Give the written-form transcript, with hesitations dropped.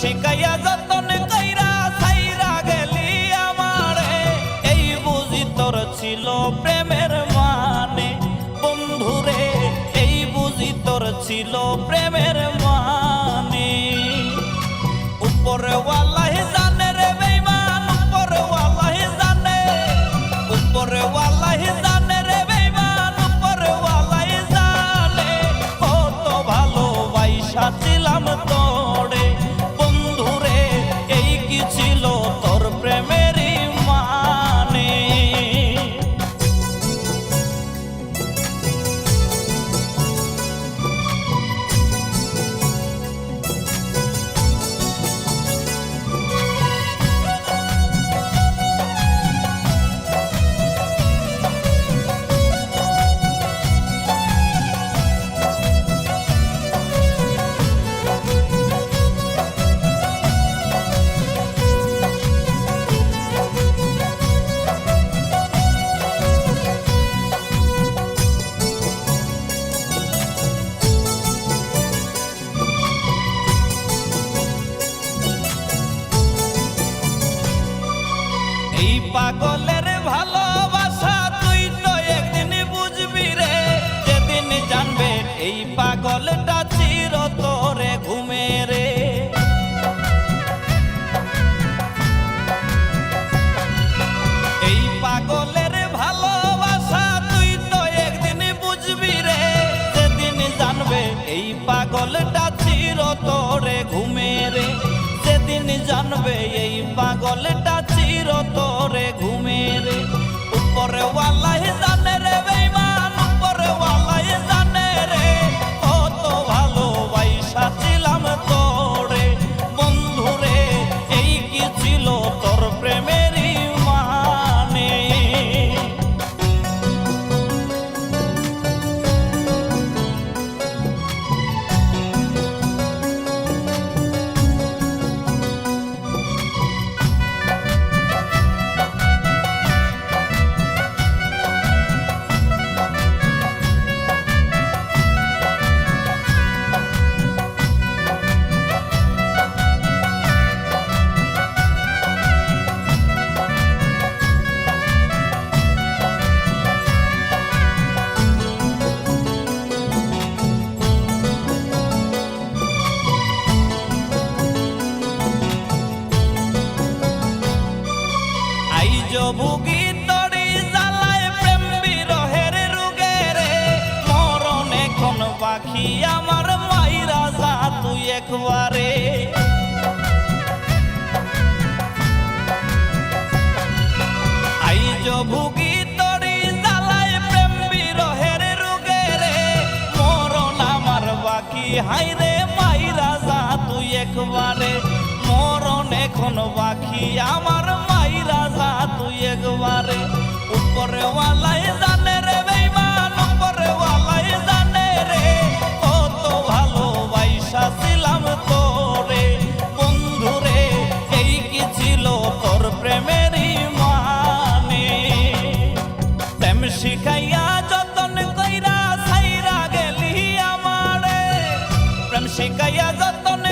শিখাইয়া যতন কইরা ছাইরা গেলি আমারে, এই বুঝি তোর ছিল প্রেমের মানে। বন্ধুরে এই বুঝি তোর ছিল প্রেমের মানে। উপরে ওয়াল্লাহি জানে রে বেঈমান, উপরে ওয়াল্লাহি জানে, উপরে ওয়াল্লাহি জানে রে বেঈমান, উপরে ওয়াল্লাহি জানে। কত ভালোবাসা ছিলাম তোরে বন্ধুরে, এই কি ছিল তোর প্রেমেরই মানে। এই পাগলের ভালোবাসা তুই তো একদিন বুঝবি রে, যেদিন জানবে এই পাগলটা চির তোরে ঘুমে রে। এই পাগলের ভালোবাসা তুই তো একদিন বুঝবি রে, যেদিন জানবে এই পাগলটা চির তোরে ঘুমে রে। যেদিন জানবে এই পাগলটা চির তোরে ঘুমে রে। উপরে ওয়াল্লাহি জানে রে বেঈমান, উপরে ওয়াল্লাহি জানে রে। কত ভালোবাসা ছিলাম তোরে বন্ধুরে, এই কি ছিল তোর প্রেমেরই মানে। ভুগি তরি জ্বালায় প্রেম বিরহের রোগে রে, মরণ এখন বাকি আমার মাইরা যা তুই একবারে। আইজ ভুগি তরি জ্বালায় প্রেম বিরহের রোগে রে, মরণ আমার বাকি হাইরে মাইরা যা তুই একবারে। মরণ এখন বাকি আমার মাইরা যা তুই একবারে। উপরে ওয়াল্লাহি জানে রে বেঈমান, উপরে ওয়াল্লাহি জানে রে। কত ভালোবাসা ছিলাম তোরে বন্ধুরে, এই কি ছিল তোর প্রেমেরই মানে। প্রেম শিখাইয়া যতন কইরা ছাইরা গেলি আমারে, প্রেম শিখাইয়া যতন